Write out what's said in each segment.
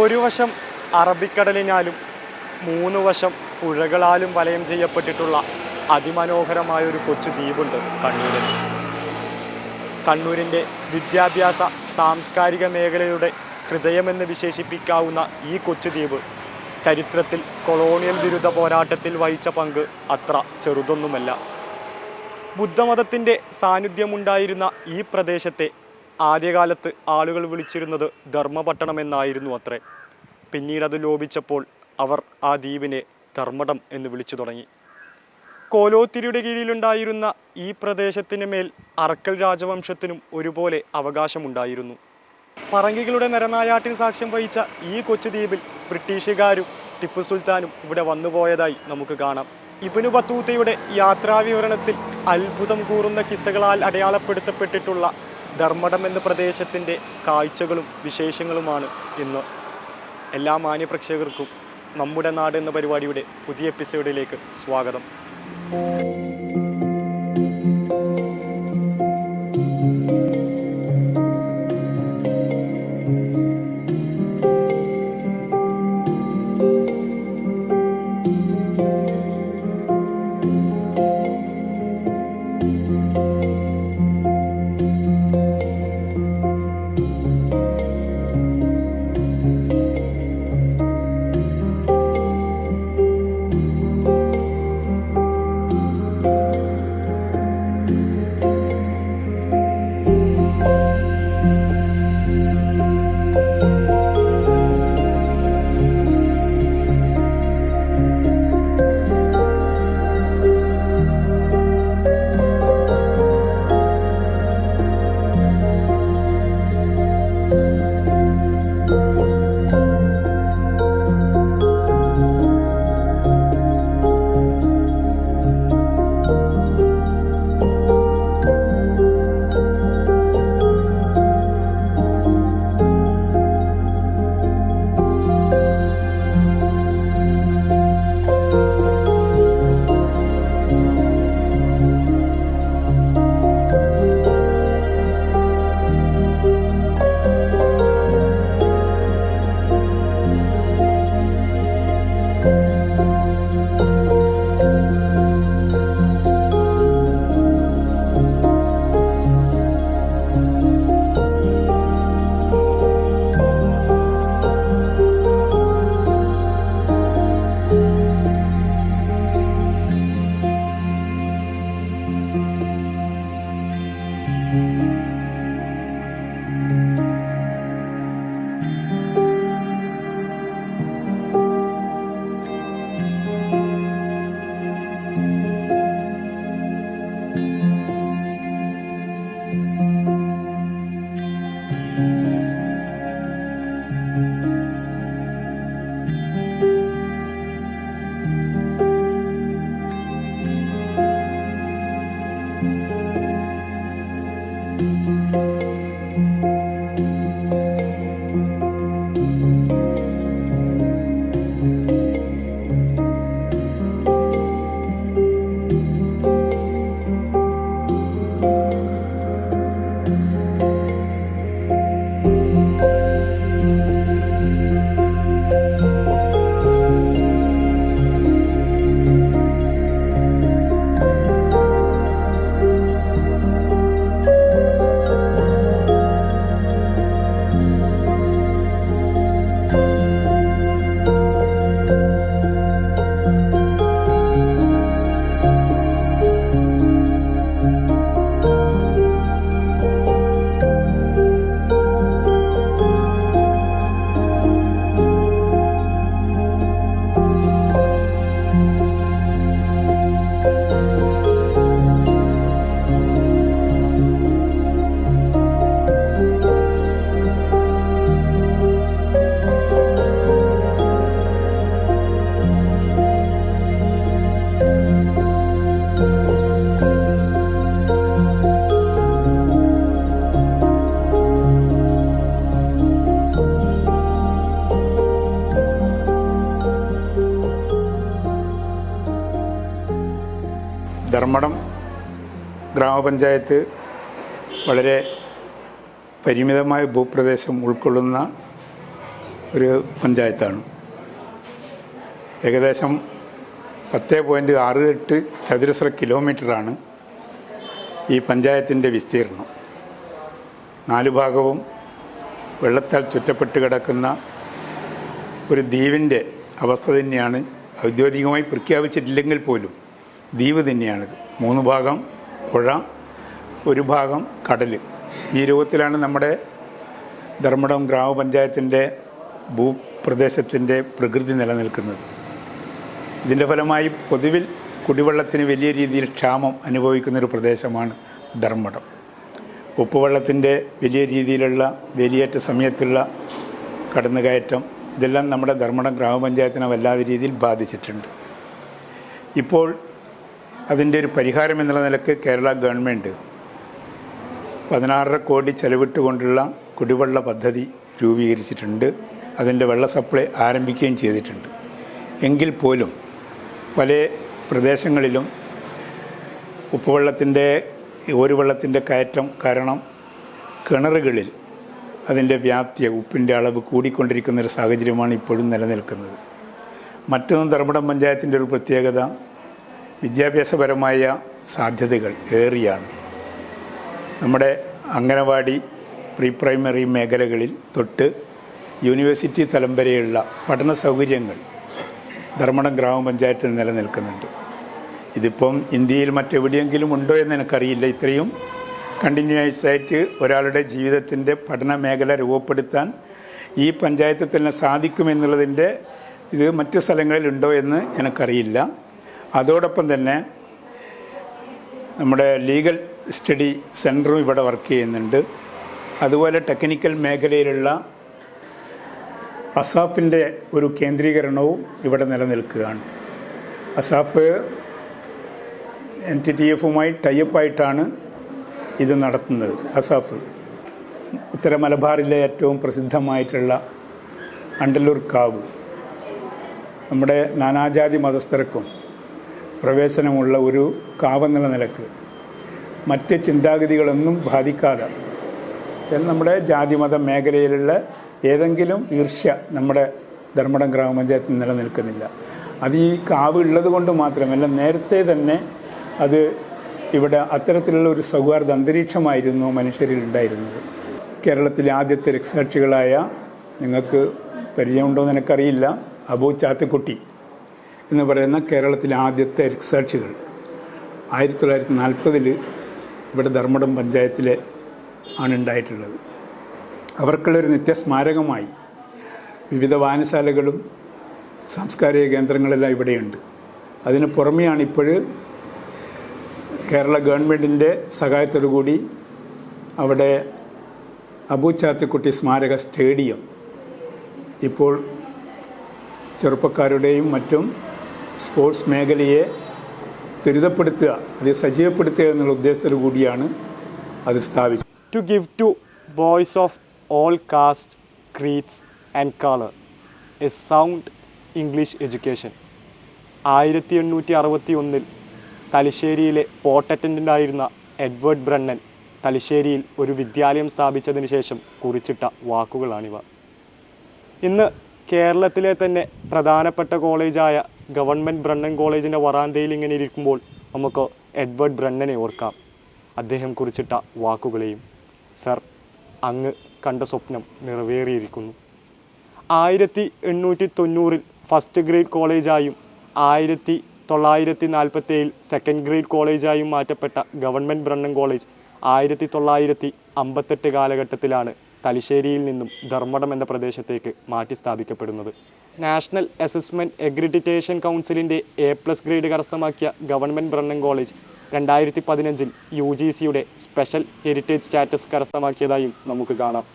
ഒരു വശം അറബിക്കടലിനാലും 3 വശം പുഴകളാലും വലയം ചെയ്യപ്പെട്ടിട്ടുള്ള അതിമനോഹരമായൊരു കൊച്ചു ദ്വീപുണ്ട് കണ്ണൂരിൽ. കണ്ണൂരിൻ്റെ വിദ്യാഭ്യാസ സാംസ്കാരിക മേഖലയുടെ ഹൃദയമെന്ന് വിശേഷിപ്പിക്കാവുന്ന ഈ കൊച്ചു ദ്വീപ് ചരിത്രത്തിൽ കൊളോണിയൽ വിരുദ്ധ പോരാട്ടത്തിൽ വഹിച്ച പങ്ക് അത്ര ചെറുതൊന്നുമല്ല. ബുദ്ധമതത്തിൻ്റെ സാന്നിധ്യമുണ്ടായിരുന്ന ഈ പ്രദേശത്തെ ആദ്യകാലത്ത് ആളുകൾ വിളിച്ചിരുന്നത് ധർമ്മപട്ടണം എന്നായിരുന്നു അത്രേ. പിന്നീടത് ലോപിച്ചപ്പോൾ അവർ ആ ദ്വീപിനെ ധർമ്മടം എന്ന് വിളിച്ചു തുടങ്ങി. കോലോത്തിരിയുടെ കീഴിലുണ്ടായിരുന്ന ഈ പ്രദേശത്തിന് മേൽ അറക്കൽ രാജവംശത്തിനും ഒരുപോലെ അവകാശമുണ്ടായിരുന്നു. പറങ്കികളുടെ നരനായാട്ടിന് സാക്ഷ്യം വഹിച്ച ഈ കൊച്ചു ദ്വീപിൽ ബ്രിട്ടീഷുകാരും ടിപ്പു സുൽത്താനും ഇവിടെ വന്നുപോയതായി നമുക്ക് കാണാം. ഇബ്നു ബത്തൂത്തയുടെ യാത്രാവിവരണത്തിൽ അത്ഭുതം കൂറുന്ന കിസ്സകളാൽ അടയാളപ്പെടുത്തപ്പെട്ടിട്ടുള്ള ധർമ്മടം എന്ന പ്രദേശത്തിൻ്റെ കാഴ്ചകളും വിശേഷങ്ങളുമാണ് ഇന്ന്. എല്ലാ മാന്യപ്രേക്ഷകർക്കും നമ്മുടെ നാട് എന്ന പരിപാടിയുടെ പുതിയ എപ്പിസോഡിലേക്ക് സ്വാഗതം. ധർമ്മടം ഗ്രാമപഞ്ചായത്ത് വളരെ പരിമിതമായ ഭൂപ്രദേശം ഉൾക്കൊള്ളുന്ന ഒരു പഞ്ചായത്താണ്. ഏകദേശം 10.68 ചതുരശ്ര കിലോമീറ്ററാണ് ഈ പഞ്ചായത്തിൻ്റെ വിസ്തീർണം. 4 ഭാഗവും വെള്ളത്താൽ ചുറ്റപ്പെട്ട് കിടക്കുന്ന ഒരു ദ്വീപിൻ്റെ അവസ്ഥ തന്നെയാണ്. ഔദ്യോഗികമായി പ്രഖ്യാപിച്ചിട്ടില്ലെങ്കിൽ പോലും ദ്വീപ് തന്നെയാണിത്. 3 ഭാഗം പുഴ, 1 ഭാഗം കടൽ. ഈ രൂപത്തിലാണ് നമ്മുടെ ധർമ്മടം ഗ്രാമപഞ്ചായത്തിൻ്റെ ഭൂപ്രദേശത്തിൻ്റെ പ്രകൃതി നിലനിൽക്കുന്നത്. ഇതിൻ്റെ ഫലമായി പൊതുവിൽ കുടിവെള്ളത്തിന് വലിയ രീതിയിൽ ക്ഷാമം അനുഭവിക്കുന്നൊരു പ്രദേശമാണ് ധർമ്മടം. ഉപ്പുവെള്ളത്തിൻ്റെ വലിയ രീതിയിലുള്ള വേലിയേറ്റ സമയത്തുള്ള കടന്നുകയറ്റം, ഇതെല്ലാം നമ്മുടെ ധർമ്മടം ഗ്രാമപഞ്ചായത്തിനെ വല്ലാതെ രീതിയിൽ ബാധിച്ചിട്ടുണ്ട്. ഇപ്പോൾ അതിൻ്റെ ഒരു പരിഹാരം എന്നുള്ള നിലക്ക് കേരള ഗവൺമെൻറ് 16.5 കോടി ചെലവിട്ടുകൊണ്ടുള്ള കുടിവെള്ള പദ്ധതി രൂപീകരിച്ചിട്ടുണ്ട്. അതിൻ്റെ വെള്ള സപ്ലൈ ആരംഭിക്കുകയും ചെയ്തിട്ടുണ്ട്. എങ്കിൽ പോലും പല പ്രദേശങ്ങളിലും ഉപ്പുവെള്ളത്തിൻ്റെ ഒരു വെള്ളത്തിൻ്റെ കയറ്റം കാരണം കിണറുകളിൽ അതിൻ്റെ വ്യാപ്തി, ഉപ്പിൻ്റെ അളവ് കൂടിക്കൊണ്ടിരിക്കുന്നൊരു സാഹചര്യമാണ് ഇപ്പോഴും നിലനിൽക്കുന്നത്. മറ്റൊന്ന്, ധർമ്മടം പഞ്ചായത്തിൻ്റെ ഒരു പ്രത്യേകത വിദ്യാഭ്യാസപരമായ സാധ്യതകൾ ഏറിയാണ്. നമ്മുടെ അംഗനവാടി, പ്രീ പ്രൈമറി മേഖലകളിൽ തൊട്ട് യൂണിവേഴ്സിറ്റി തലം വരെയുള്ള പഠന സൗകര്യങ്ങൾ ധർമ്മടം ഗ്രാമപഞ്ചായത്തിൽ നിലനിൽക്കുന്നുണ്ട്. ഇതിപ്പം ഇന്ത്യയിൽ മറ്റെവിടെയെങ്കിലും ഉണ്ടോ എന്ന് എനിക്കറിയില്ല. ഇത്രയും കണ്ടിന്യൂസ് ആയിട്ട് ഒരാളുടെ ജീവിതത്തിൻ്റെ പഠന മേഖല രൂപപ്പെടുത്താൻ ഈ പഞ്ചായത്തിൽ തന്നെ സാധിക്കുമെന്നുള്ളതിൻ്റെ ഇത് മറ്റ് സ്ഥലങ്ങളിലുണ്ടോ എന്ന് എനിക്കറിയില്ല. അതോടൊപ്പം തന്നെ നമ്മുടെ ലീഗൽ സ്റ്റഡി സെൻറ്ററും ഇവിടെ വർക്ക് ചെയ്യുന്നുണ്ട്. അതുപോലെ ടെക്നിക്കൽ മേഖലയിലുള്ള അസാഫിൻ്റെ ഒരു കേന്ദ്രീകരണവും ഇവിടെ നിലനിൽക്കുകയാണ്. അസാഫ് NTTF-മായി ടൈപ്പായിട്ടാണ് ഇത് നടത്തുന്നത്. അസാഫ് ഉത്തര മലബാറിലെ ഏറ്റവും പ്രസിദ്ധമായിട്ടുള്ള അണ്ടല്ലൂർ കാവ്, നമ്മുടെ നാനാജാതി മതസ്ഥർക്കും പ്രവേശനമുള്ള ഒരു കാവെന്നുള്ള നിലക്ക് മറ്റ് ചിന്താഗതികളൊന്നും ബാധിക്കാതെ നമ്മുടെ ജാതിമത മേഖലയിലുള്ള ഏതെങ്കിലും ഈർഷ്യ നമ്മുടെ ധർമ്മടം ഗ്രാമപഞ്ചായത്തിൽ നിലനിൽക്കുന്നില്ല. അത് ഈ കാവ് ഉള്ളത് കൊണ്ട് മാത്രമല്ല, നേരത്തെ തന്നെ അത് ഇവിടെ അത്തരത്തിലുള്ള ഒരു സൗഹാർദ്ദ അന്തരീക്ഷമായിരുന്നു മനുഷ്യരിൽ ഉണ്ടായിരുന്നത്. കേരളത്തിലെ ആദ്യത്തെ രക്തസാക്ഷികളായ, നിങ്ങൾക്ക് പരിചയമുണ്ടോയെന്ന് എനിക്കറിയില്ല, അബു ചാത്തുക്കുട്ടി എന്ന് പറയുന്ന കേരളത്തിലെ ആദ്യത്തെ രക്തസാക്ഷികൾ 1940 ഇവിടെ ധർമ്മടം പഞ്ചായത്തിലെ ആണ് ഉണ്ടായിട്ടുള്ളത്. അവർക്കുള്ളൊരു നിത്യസ്മാരകമായി വിവിധ വായനശാലകളും സാംസ്കാരിക കേന്ദ്രങ്ങളെല്ലാം ഇവിടെയുണ്ട്. അതിന് പുറമെയാണ് ഇപ്പോൾ കേരള ഗവൺമെൻറ്റിൻ്റെ സഹായത്തോടു കൂടി അവിടെ അബു ചാത്തുക്കുട്ടി സ്മാരക സ്റ്റേഡിയം ഇപ്പോൾ ചെറുപ്പക്കാരുടെയും മറ്റും സ്പോർട്സ് മേഖലയെ ത്വരിതപ്പെടുത്തുക, അത് സജീവപ്പെടുത്തുക എന്നുള്ള ഉദ്ദേശത്തോടു കൂടിയാണ് അത് സ്ഥാപിച്ചത്. To give to boys of all caste, creeds and color a sound English education. 1861 തലശ്ശേരിയിലെ പോർട്ട് അറ്റൻഡൻ്റായിരുന്ന എഡ്വേർഡ് ബ്രണ്ണൻ തലശ്ശേരിയിൽ ഒരു വിദ്യാലയം സ്ഥാപിച്ചതിന് ശേഷം കുറിച്ചിട്ട വാക്കുകളാണിവ. ഇന്ന് കേരളത്തിലെ തന്നെ പ്രധാനപ്പെട്ട കോളേജായ ഗവൺമെൻറ് ബ്രണ്ണൻ കോളേജിൻ്റെ വറാന്തയിൽ ഇങ്ങനെ ഇരിക്കുമ്പോൾ നമുക്ക് എഡ്വേർഡ് ബ്രണ്ണനെ ഓർക്കാം, അദ്ദേഹം കുറിച്ചിട്ട വാക്കുകളെയും. സർ, അങ്ങ് കണ്ട സ്വപ്നം നിറവേറിയിരിക്കുന്നു. 1890 ഫസ്റ്റ് ഗ്രേഡ് കോളേജായും 1947 സെക്കൻഡ് ഗ്രേഡ് കോളേജായും മാറ്റപ്പെട്ട ഗവൺമെൻറ് ബ്രണ്ണൻ കോളേജ് 1958 കാലഘട്ടത്തിലാണ് തലശ്ശേരിയിൽ നിന്നും ധർമ്മടം എന്ന പ്രദേശത്തേക്ക് മാറ്റി സ്ഥാപിക്കപ്പെടുന്നത്. നാഷണൽ അസസ്മെൻറ്റ് അക്രഡിറ്റേഷൻ കൗൺസിലിൻ്റെ A+ ഗ്രേഡ് കരസ്ഥമാക്കിയ ഗവൺമെൻറ് ബ്രണ്ണൻ കോളേജ് 2015 UGCയുടെ സ്പെഷ്യൽ ഹെറിറ്റേജ് സ്റ്റാറ്റസ് കരസ്ഥമാക്കിയതായും നമുക്ക് കാണാം.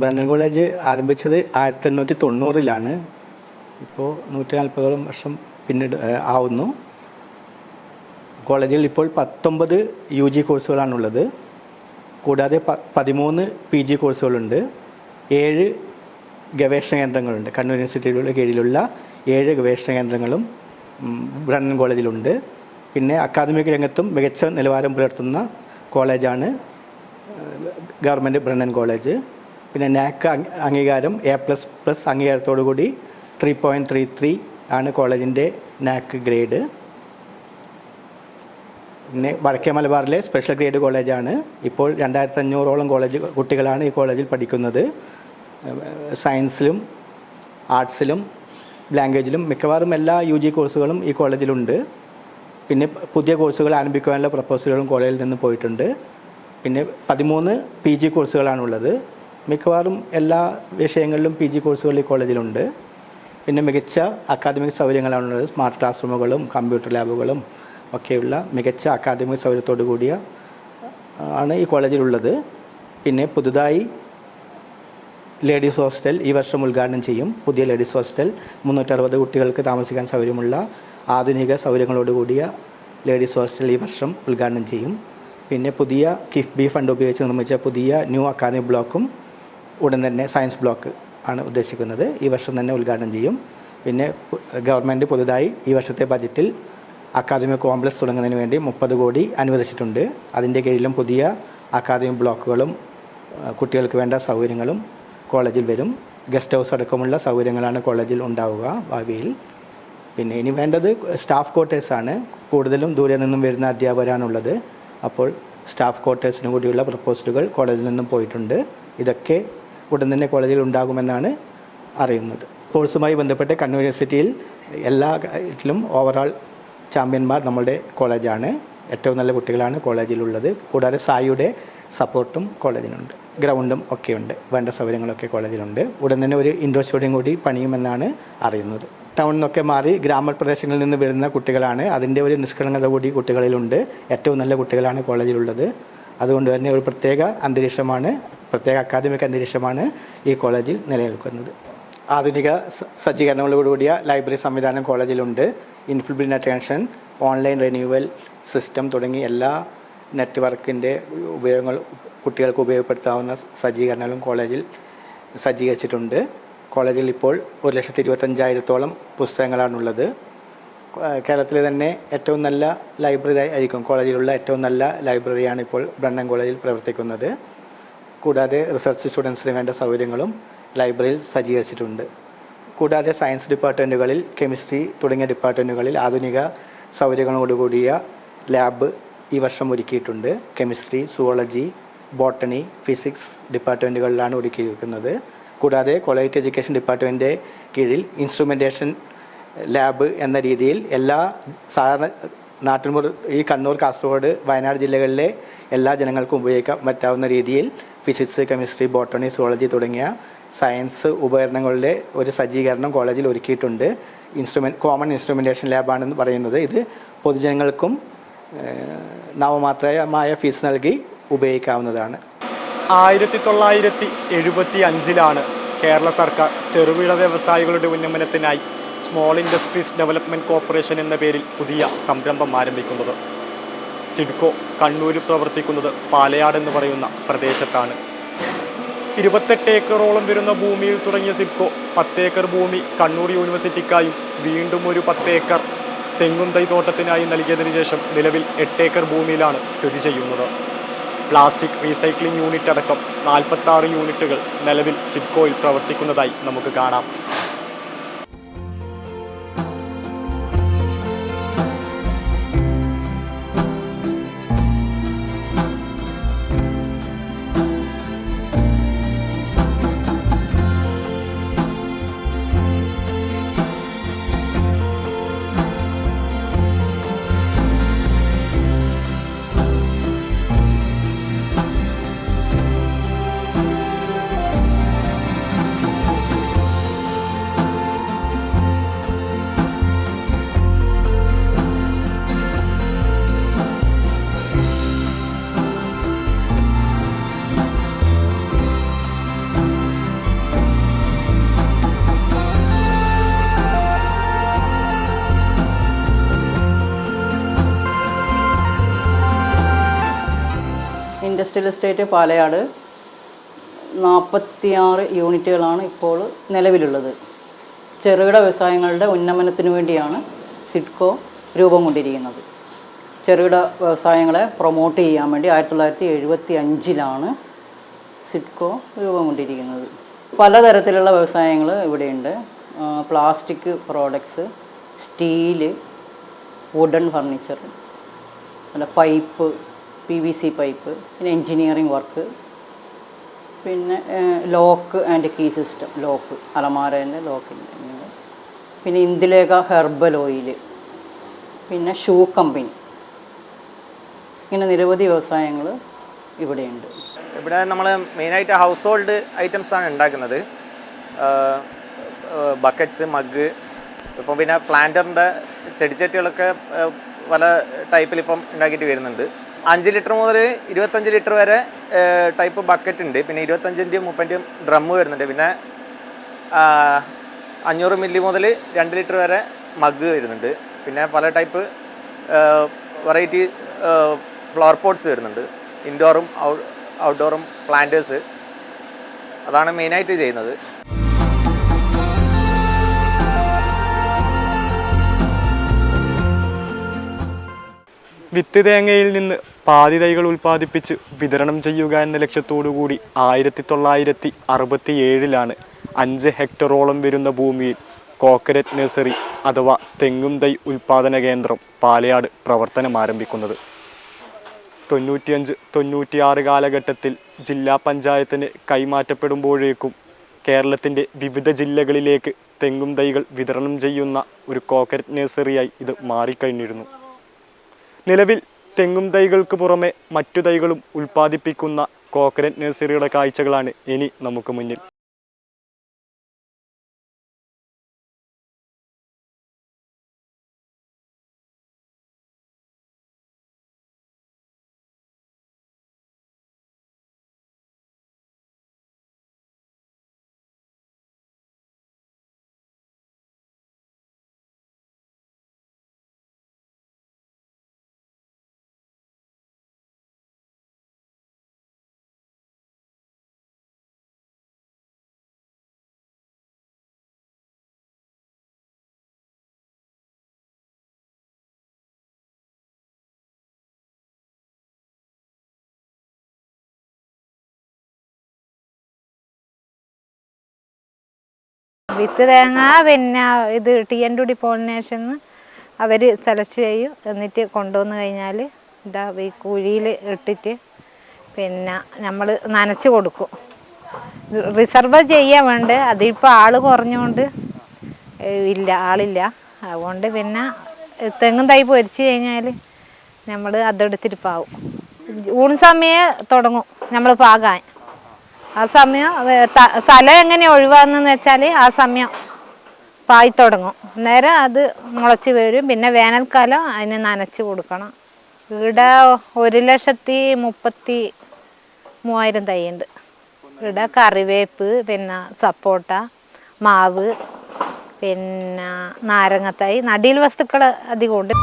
ബ്രണ്ണൻ കോളേജ് ആരംഭിച്ചത് 1890-ലാണ്. ഇപ്പോൾ 140ഓളം വർഷം പിന്നീട് ആവുന്നു. കോളേജിൽ ഇപ്പോൾ 19 UG കോഴ്സുകളാണുള്ളത്. കൂടാതെ 13 PG കോഴ്സുകളുണ്ട്. 7 ഗവേഷണ കേന്ദ്രങ്ങളുണ്ട്. കണ്ണൂർ യൂണിവേഴ്സിറ്റിയുടെ കീഴിലുള്ള 7 ഗവേഷണ കേന്ദ്രങ്ങളും ബ്രണ്ണൻ കോളേജിലുണ്ട്. പിന്നെ അക്കാദമിക് രംഗത്തും മികച്ച നിലവാരം പുലർത്തുന്ന കോളേജാണ് ഗവൺമെൻറ് ബ്രണ്ണൻ കോളേജ്. പിന്നെ NAC അംഗീകാരം A++ അംഗീകാരത്തോടു കൂടി 3.33 ആണ് കോളേജിൻ്റെ NAC ഗ്രേഡ്. പിന്നെ വടക്കേ മലബാറിലെ സ്പെഷ്യൽ ഗ്രേഡ് കോളേജാണ്. ഇപ്പോൾ 2500ഓളം കുട്ടികളാണ് ഈ കോളേജിൽ പഠിക്കുന്നത്. സയൻസിലും ആർട്സിലും ലാംഗ്വേജിലും മിക്കവാറും എല്ലാ UG കോഴ്സുകളും ഈ കോളേജിലുണ്ട്. പിന്നെ പുതിയ കോഴ്സുകൾ ആരംഭിക്കാനുള്ള പ്രപ്പോസലുകളും കോളേജിൽ നിന്ന് പോയിട്ടുണ്ട്. പിന്നെ 13 PG കോഴ്സുകളാണുള്ളത്. മിക്കവാറും എല്ലാ വിഷയങ്ങളിലും PG കോഴ്സുകൾ ഈ കോളേജിലുണ്ട്. പിന്നെ മികച്ച അക്കാദമിക് സൗകര്യങ്ങളാണുള്ളത്. സ്മാർട്ട് ക്ലാസ് റൂമുകളും കമ്പ്യൂട്ടർ ലാബുകളും ഒക്കെയുള്ള മികച്ച അക്കാദമിക് സൗകര്യത്തോടു കൂടിയ ആണ് ഈ കോളേജിലുള്ളത്. പിന്നെ പുതുതായി ലേഡീസ് ഹോസ്റ്റൽ ഈ വർഷം ഉദ്ഘാടനം ചെയ്യും. പുതിയ ലേഡീസ് ഹോസ്റ്റൽ 360 കുട്ടികൾക്ക് താമസിക്കാൻ സൗകര്യമുള്ള ആധുനിക സൗകര്യങ്ങളോടുകൂടിയ ലേഡീസ് ഹോസ്റ്റൽ ഈ വർഷം ഉദ്ഘാടനം ചെയ്യും. പിന്നെ പുതിയ കിഫ്ബി ഫണ്ട് ഉപയോഗിച്ച് നിർമ്മിച്ച പുതിയ ന്യൂ അക്കാദമിക് ബ്ലോക്കും ഉടൻ തന്നെ സയൻസ് ബ്ലോക്ക് ആണ് ഉദ്ദേശിക്കുന്നത്. ഈ വർഷം തന്നെ ഉദ്ഘാടനം ചെയ്യും. പിന്നെ ഗവൺമെൻറ് പുതുതായി ഈ വർഷത്തെ ബജറ്റിൽ അക്കാദമിക് കോംപ്ലക്സ് തുടങ്ങുന്നതിന് വേണ്ടി 30 കോടി അനുവദിച്ചിട്ടുണ്ട്. അതിൻ്റെ കീഴിലും പുതിയ അക്കാദമിക് ബ്ലോക്കുകളും കുട്ടികൾക്ക് വേണ്ട സൗകര്യങ്ങളും കോളേജിൽ വരും. ഗസ്റ്റ് ഹൗസ് അടക്കമുള്ള സൗകര്യങ്ങളാണ് കോളേജിൽ ഉണ്ടാവുക ഭാവിയിൽ. പിന്നെ ഇനി വേണ്ടത് സ്റ്റാഫ് ക്വാർട്ടേഴ്സാണ്. കൂടുതലും ദൂരെ നിന്നും വരുന്ന അധ്യാപകരാണുള്ളത്. അപ്പോൾ സ്റ്റാഫ് ക്വാർട്ടേഴ്സിനും കൂടിയുള്ള പ്രപ്പോസലുകൾ കോളേജിൽ നിന്നും പോയിട്ടുണ്ട്. ഇതൊക്കെ ഉടൻ തന്നെ കോളേജിൽ ഉണ്ടാകുമെന്നാണ് അറിയുന്നത്. കോഴ്സുമായി ബന്ധപ്പെട്ട് കണ്ണൂർ യൂണിവേഴ്സിറ്റിയിൽ എല്ലാ കാര്യത്തിലും ഓവറോൾ ചാമ്പ്യന്മാർ നമ്മളുടെ കോളേജാണ്. ഏറ്റവും നല്ല കുട്ടികളാണ് കോളേജിലുള്ളത്. കൂടാതെ സായിയുടെ സപ്പോർട്ടും കോളേജിനുണ്ട്. ഗ്രൗണ്ടും ഒക്കെയുണ്ട്. വേണ്ട സൗകര്യങ്ങളൊക്കെ കോളേജിലുണ്ട്. ഉടൻ തന്നെ ഒരു ഇൻഡോർ സ്റ്റേഡിയം കൂടി പണിയുമെന്നാണ് അറിയുന്നത്. ടൗണിൽ നിന്നൊക്കെ മാറി ഗ്രാമപ്രദേശങ്ങളിൽ നിന്ന് വരുന്ന കുട്ടികളാണ്. അതിൻ്റെ ഒരു നിഷ്കളങ്കത കൂടി കുട്ടികളിലുണ്ട്. ഏറ്റവും നല്ല കുട്ടികളാണ് കോളേജിലുള്ളത്. അതുകൊണ്ട് തന്നെ ഒരു പ്രത്യേക അക്കാദമിക് അന്തരീക്ഷമാണ് ഈ കോളേജിൽ നിലനിൽക്കുന്നത്. ആധുനിക സജ്ജീകരണങ്ങളോടുകൂടിയ ലൈബ്രറി സംവിധാനം കോളേജിലുണ്ട്. ഇൻഫിൽബിൽറ്റ് അറ്റൻഷൻ, ഓൺലൈൻ റിന്യൂവൽ സിസ്റ്റം തുടങ്ങി എല്ലാ നെറ്റ്വർക്കിൻ്റെ ഉപയോഗങ്ങൾ കുട്ടികൾക്ക് ഉപയോഗപ്പെടുത്താവുന്ന സജ്ജീകരണങ്ങളും കോളേജിൽ സജ്ജീകരിച്ചിട്ടുണ്ട്. കോളേജിൽ ഇപ്പോൾ 1,25,000-ഓളം പുസ്തകങ്ങളാണുള്ളത്. കേരളത്തിലെ തന്നെ ഏറ്റവും നല്ല ലൈബ്രറി ആയിരിക്കും. കോളേജിലുള്ള ഏറ്റവും നല്ല ലൈബ്രറിയാണ് ഇപ്പോൾ ബ്രണ്ണൻ കോളേജിൽ പ്രവർത്തിക്കുന്നത്. കൂടാതെ റിസർച്ച് സ്റ്റുഡൻസിന് വേണ്ട സൗകര്യങ്ങളും ലൈബ്രറിയിൽ സജ്ജീകരിച്ചിട്ടുണ്ട്. കൂടാതെ സയൻസ് ഡിപ്പാർട്ട്മെൻറ്റുകളിൽ കെമിസ്ട്രി തുടങ്ങിയ ഡിപ്പാർട്ട്മെൻറ്റുകളിൽ ആധുനിക സൗകര്യങ്ങളോടുകൂടിയ ലാബ് ഈ വർഷം ഒരുക്കിയിട്ടുണ്ട്. കെമിസ്ട്രി, സുവോളജി, ബോട്ടണി, ഫിസിക്സ് ഡിപ്പാർട്ട്മെൻറ്റുകളിലാണ് ഒരുക്കിയിരിക്കുന്നത്. കൂടാതെ ക്വാളിറ്റി എഡ്യൂക്കേഷൻ ഡിപ്പാർട്ട്മെൻറ്റിൻ്റെ കീഴിൽ ഇൻസ്ട്രുമെൻറ്റേഷൻ ലാബ് എന്ന രീതിയിൽ എല്ലാ സാധാരണ ഈ കണ്ണൂർ, കാസർഗോഡ്, വയനാട് ജില്ലകളിലെ എല്ലാ ജനങ്ങൾക്കും ഉപയോഗിക്കാൻ പറ്റാവുന്ന രീതിയിൽ ഫിസിക്സ്, കെമിസ്ട്രി, ബോട്ടണി, സുവോളജി തുടങ്ങിയ സയൻസ് ഉപകരണങ്ങളുടെ ഒരു സജ്ജീകരണം കോളേജിൽ ഒരുക്കിയിട്ടുണ്ട്. കോമൺ ഇൻസ്ട്രുമെൻറ്റേഷൻ ലാബാണെന്ന് പറയുന്നത്. ഇത് പൊതുജനങ്ങൾക്കും നാമമാത്രമായ ഫീസ് നൽകി ഉപയോഗിക്കാവുന്നതാണ്. 1975-ലാണ് കേരള സർക്കാർ ചെറുകിട വ്യവസായികളുടെ ഉന്നമനത്തിനായി സ്മോൾ ഇൻഡസ്ട്രീസ് ഡെവലപ്മെൻറ്റ് കോർപ്പറേഷൻ എന്ന പേരിൽ പുതിയ സംരംഭം ആരംഭിക്കുന്നത്. സിഡ്കോ കണ്ണൂർ പ്രവർത്തിക്കുന്നത് പാലയാട് എന്ന് പറയുന്ന പ്രദേശത്താണ്. 28 ഏക്കറോളം വരുന്ന ഭൂമിയിൽ തുടങ്ങിയ സിഡ്കോ 10 ഏക്കർ ഭൂമി കണ്ണൂർ യൂണിവേഴ്സിറ്റിക്കായും വീണ്ടും ഒരു 10 ഏക്കർ തെങ്ങും തൈ തോട്ടത്തിനായി നൽകിയതിനു ശേഷം നിലവിൽ 8 ഏക്കർ ഭൂമിയിലാണ് സ്ഥിതി ചെയ്യുന്നത്. പ്ലാസ്റ്റിക് റീസൈക്ലിംഗ് യൂണിറ്റ് അടക്കം 46 യൂണിറ്റുകൾ നിലവിൽ സിഡ്കോയിൽ പ്രവർത്തിക്കുന്നതായി നമുക്ക് കാണാം. ഇൻഡസ്ട്രിയൽ എസ്റ്റേറ്റ് പാലയാട് 46 യൂണിറ്റുകളാണ് ഇപ്പോൾ നിലവിലുള്ളത്. ചെറുകിട വ്യവസായങ്ങളുടെ ഉന്നമനത്തിന് വേണ്ടിയാണ് സിഡ്കോ രൂപം കൊണ്ടിരിക്കുന്നത്. ചെറുകിട വ്യവസായങ്ങളെ പ്രൊമോട്ട് ചെയ്യാൻ വേണ്ടി 1975 സിഡ്കോ രൂപം കൊണ്ടിരിക്കുന്നത്. പലതരത്തിലുള്ള വ്യവസായങ്ങൾ ഇവിടെയുണ്ട്. Plastic products, steel, wooden furniture, അല്ല പൈപ്പ്, PVC പൈപ്പ്, പിന്നെ എൻജിനീയറിംഗ് വർക്ക്, പിന്നെ lock and key system, lock അലമാരേൻ്റെ ലോക്കിൻ്റെ, പിന്നെ ഇന്ദുലേഖ ഹെർബൽ ഓയിൽ, പിന്നെ ഷൂ കമ്പനി, ഇങ്ങനെ നിരവധി വ്യവസായങ്ങൾ ഇവിടെയുണ്ട്. ഇവിടെ നമ്മൾ മെയിനായിട്ട് ഹൗസ് ഹോൾഡ് ഐറ്റംസാണ് ഉണ്ടാക്കുന്നത്. ബക്കറ്റ്സ്, മഗ്, ഇപ്പം പിന്നെ പ്ലാന്ററിൻ്റെ ചെടിച്ചട്ടികളൊക്കെ പല ടൈപ്പിൽ ഇപ്പം ഉണ്ടാക്കിയിട്ട് വരുന്നുണ്ട്. 5 ലിറ്റർ മുതൽ 25 ലിറ്റർ വരെ ടൈപ്പ് ബക്കറ്റ് ഉണ്ട്. പിന്നെ 25-ൻ്റെയും 30-ൻ്റെയും ഡ്രമ്മ് വരുന്നുണ്ട്. പിന്നെ 500 മില്ലി മുതൽ 2 ലിറ്റർ വരെ മഗ് വരുന്നുണ്ട്. പിന്നെ പല ടൈപ്പ് വെറൈറ്റി ഫ്ലവർ പോട്ട്സ് വരുന്നുണ്ട്. ഇൻഡോറും ഔട്ട്ഡോറും പ്ലാന്റേഴ്സ്, അതാണ് മെയിനായിട്ട് ചെയ്യുന്നത്. വിത്ത് തേങ്ങയിൽ നിന്ന് പാതി തൈകൾ ഉൽപ്പാദിപ്പിച്ച് വിതരണം ചെയ്യുക എന്ന ലക്ഷ്യത്തോടുകൂടി 1967 5 ഹെക്ടറോളം വരുന്ന ഭൂമിയിൽ കോക്കനട്ട് നഴ്സറി അഥവാ തെങ്ങും തൈ ഉൽപ്പാദന കേന്ദ്രം പാലയാട് പ്രവർത്തനം ആരംഭിക്കുന്നത്. 95-96 കാലഘട്ടത്തിൽ ജില്ലാ പഞ്ചായത്തിന് കൈമാറ്റപ്പെടുമ്പോഴേക്കും കേരളത്തിൻ്റെ വിവിധ ജില്ലകളിലേക്ക് തെങ്ങും തൈകൾ വിതരണം ചെയ്യുന്ന ഒരു കോക്കനട്ട് നഴ്സറിയായി ഇത് മാറിക്കഴിഞ്ഞിരുന്നു. നിലവിൽ തെങ്ങും തൈകൾക്ക് പുറമെ മറ്റു തൈകളും ഉൽപ്പാദിപ്പിക്കുന്ന കോക്കനട്ട് നഴ്സറിയുടെ കാഴ്ചകളാണ് ഇനി നമുക്ക് മുന്നിൽ. വിത്ത് തേങ്ങ പിന്നെ ഇത് TND പോളിനേഷൻ അവർ സെലക്ട് ചെയ്യും. എന്നിട്ട് കൊണ്ടുവന്ന് കഴിഞ്ഞാൽ ഇതാ ഈ കുഴിയിൽ ഇട്ടിട്ട് പിന്നെ നമ്മൾ നനച്ച് കൊടുക്കും. റിസർവ് ചെയ്യാൻ വേണ്ട, അതിപ്പോൾ ആൾ കുറഞ്ഞുകൊണ്ട് ആളില്ല. അതുകൊണ്ട് പിന്നെ തെങ്ങും തൈ പൊരിച്ച് കഴിഞ്ഞാൽ നമ്മൾ അതെടുത്തിട്ട് പാവും. ഊൺ സമയം തുടങ്ങും നമ്മൾ പാകാൻ. ആ സമയം സ്ഥലം എങ്ങനെ ഒഴിവാകുന്നതെന്ന് വെച്ചാൽ ആ സമയം പായി തുടങ്ങും. നേരം അത് മുളച്ച് വരും. പിന്നെ വേനൽക്കാലം അതിന് നനച്ച് കൊടുക്കണം. ഇവിടെ 1,33,000 തൈയുണ്ട്. ഇവിടെ കറിവേപ്പ്, പിന്നെ സപ്പോട്ട, മാവ്, പിന്നെ നാരങ്ങത്തൈ, നടീൽ വസ്തുക്കൾ അധികമുണ്ട്.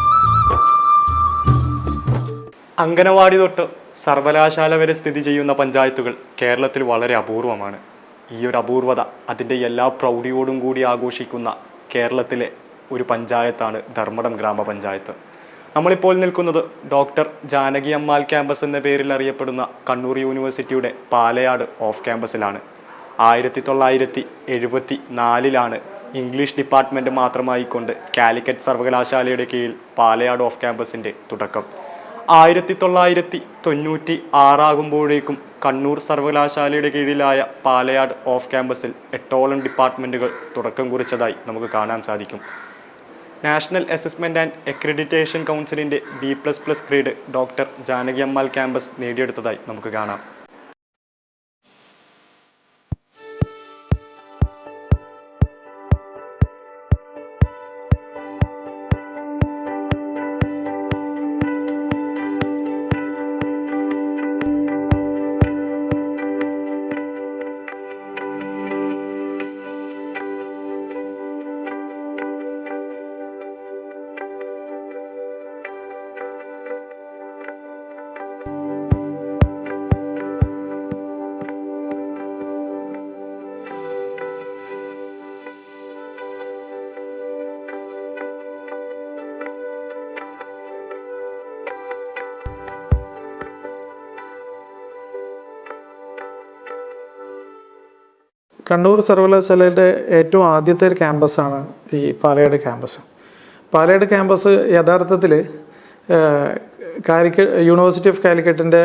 അംഗനവാടി തൊട്ട് സർവകലാശാല വരെ സ്ഥിതി ചെയ്യുന്ന പഞ്ചായത്തുകൾ കേരളത്തിൽ വളരെ അപൂർവമാണ്. ഈ ഒരു അപൂർവത അതിൻ്റെ എല്ലാ പ്രൗഢിയോടും കൂടി ആഘോഷിക്കുന്ന കേരളത്തിലെ ഒരു പഞ്ചായത്താണ് ധർമ്മടം ഗ്രാമപഞ്ചായത്ത്. നമ്മളിപ്പോൾ നിൽക്കുന്നത് ഡോക്ടർ ജാനകി അമ്മാൾ ക്യാമ്പസ് എന്ന പേരിൽ അറിയപ്പെടുന്ന കണ്ണൂർ യൂണിവേഴ്സിറ്റിയുടെ പാലയാട് ഓഫ് ക്യാമ്പസിലാണ്. 1974 ഇംഗ്ലീഷ് ഡിപ്പാർട്ട്മെൻറ്റ് മാത്രമായിക്കൊണ്ട് കാലിക്കറ്റ് സർവകലാശാലയുടെ കീഴിൽ പാലയാട് ഓഫ് ക്യാമ്പസിൻ്റെ തുടക്കം. 1996 കണ്ണൂർ സർവകലാശാലയുടെ കീഴിലായ പാലയാട് ഓഫ് ക്യാമ്പസിൽ 8ഓളം ഡിപ്പാർട്ട്മെൻറ്റുകൾ തുടക്കം കുറിച്ചതായി നമുക്ക് കാണാൻ സാധിക്കും. നാഷണൽ അസസ്മെൻറ്റ് ആൻഡ് അക്രഡിറ്റേഷൻ കൗൺസിലിൻ്റെ B++ grade doctor Janaki Ammal campus നേടിയെടുത്തതായി നമുക്ക് കാണാം. കണ്ണൂർ സർവകലാശാലയുടെ ഏറ്റവും ആദ്യത്തെ ഒരു ക്യാമ്പസാണ് ഈ പാലയാട് ക്യാമ്പസ്. പാലയാട് ക്യാമ്പസ് യഥാർത്ഥത്തിൽ യൂണിവേഴ്സിറ്റി ഓഫ് കാലിക്കറ്റിൻ്റെ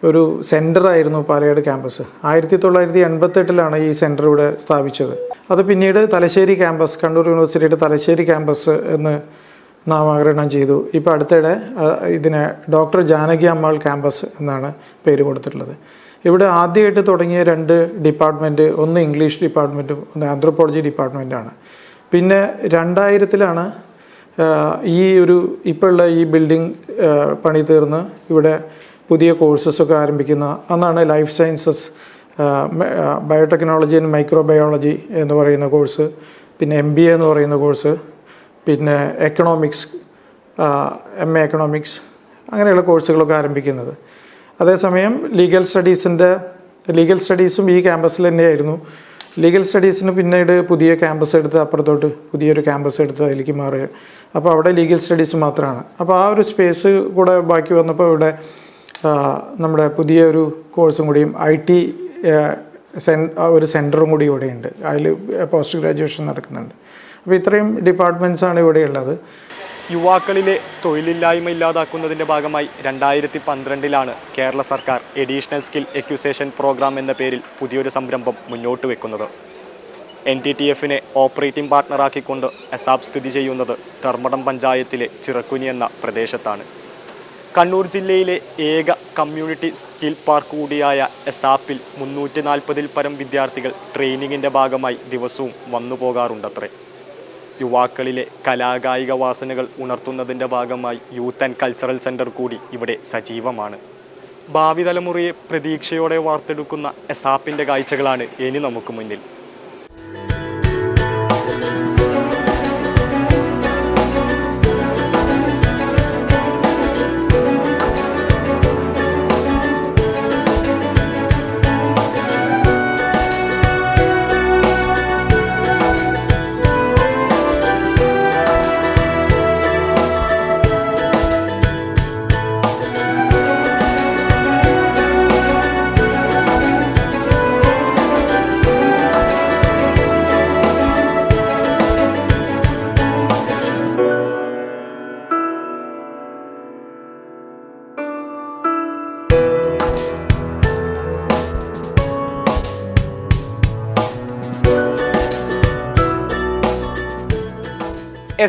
ഒരു സെൻറ്ററായിരുന്നു പാലയാട് ക്യാമ്പസ്. 1988 ഈ സെൻറ്റർ ഇവിടെ സ്ഥാപിച്ചത്. അത് പിന്നീട് തലശ്ശേരി ക്യാമ്പസ്, കണ്ണൂർ യൂണിവേഴ്സിറ്റിയുടെ തലശ്ശേരി ക്യാമ്പസ് എന്ന് നാമകരണം ചെയ്തു. ഇപ്പോൾ അടുത്തിടെ ഇതിനെ ഡോക്ടർ ജാനകി അമ്മാൾ ക്യാമ്പസ് എന്നാണ് പേര് കൊടുത്തിട്ടുള്ളത്. ഇവിടെ ആദ്യമായിട്ട് തുടങ്ങിയ 2 ഡിപ്പാർട്ട്മെൻറ്റ്, ഒന്ന് ഇംഗ്ലീഷ് ഡിപ്പാർട്ട്മെൻറ്റും ഒന്ന് ആന്ത്രോപോളജി ഡിപ്പാർട്ട്മെൻറ്റാണ്. പിന്നെ 2000 ഇപ്പോൾ ഉള്ള ഈ ബിൽഡിംഗ് പണി തീർന്ന് ഇവിടെ പുതിയ കോഴ്സസൊക്കെ ആരംഭിക്കുന്ന അന്നാണ് life sciences, biotechnology and microbiology എന്ന് പറയുന്ന കോഴ്സ്, പിന്നെ MBA എന്ന് പറയുന്ന കോഴ്സ്, പിന്നെ എക്കണോമിക്സ്, MA എക്കണോമിക്സ്, അങ്ങനെയുള്ള കോഴ്സുകളൊക്കെ ആരംഭിക്കുന്നത്. അതേസമയം ലീഗൽ സ്റ്റഡീസും ഈ ക്യാമ്പസിൽ തന്നെയായിരുന്നു. ലീഗൽ സ്റ്റഡീസിന് പിന്നീട് പുതിയ ക്യാമ്പസ് എടുത്ത് അപ്പുറത്തോട്ട് പുതിയൊരു ക്യാമ്പസ് എടുത്ത് അതിലേക്ക് മാറുക. അപ്പോൾ അവിടെ ലീഗൽ സ്റ്റഡീസ് മാത്രമാണ്. അപ്പോൾ ആ ഒരു സ്പേസ് കൂടെ ബാക്കി വന്നപ്പോൾ ഇവിടെ നമ്മുടെ പുതിയൊരു കോഴ്സും കൂടിയും IT ഒരു സെൻറ്ററും കൂടി ഇവിടെയുണ്ട്. അതിൽ പോസ്റ്റ് ഗ്രാജുവേഷൻ നടക്കുന്നുണ്ട്. അപ്പോൾ ഇത്രയും ഡിപ്പാർട്ട്മെൻറ്റ്സാണ് ഇവിടെയുള്ളത്. യുവാക്കളിലെ തൊഴിലില്ലായ്മ ഇല്ലാതാക്കുന്നതിൻ്റെ ഭാഗമായി 2012 കേരള സർക്കാർ എഡീഷണൽ സ്കിൽ എക്വിസേഷൻ പ്രോഗ്രാം എന്ന പേരിൽ പുതിയൊരു സംരംഭം മുന്നോട്ട് വെക്കുന്നത്. NTTFനെ ഓപ്പറേറ്റിംഗ് പാർട്ട്ണറാക്കിക്കൊണ്ട് എസാപ്പ് സ്ഥിതി ചെയ്യുന്നത് ധർമ്മടം പഞ്ചായത്തിലെ ചിറക്കുനി എന്ന പ്രദേശത്താണ്. കണ്ണൂർ ജില്ലയിലെ ഏക കമ്മ്യൂണിറ്റി സ്കിൽ പാർക്ക് കൂടിയായ എസാപ്പിൽ 340 പരം വിദ്യാർത്ഥികൾ ട്രെയിനിങ്ങിൻ്റെ ഭാഗമായി ദിവസവും വന്നു പോകാറുണ്ടത്രേ. യുവാക്കളിലെ കലാകായിക വാസനകൾ ഉണർത്തുന്നതിൻ്റെ ഭാഗമായി യൂത്ത് ആൻഡ് കൾച്ചറൽ സെൻറ്റർ കൂടി ഇവിടെ സജീവമാണ്. ഭാവി തലമുറയെ പ്രതീക്ഷയോടെ വാർത്തെടുക്കുന്ന എസാപ്പിൻ്റെ കാഴ്ചകളാണ് ഇനി നമുക്ക് മുന്നിൽ.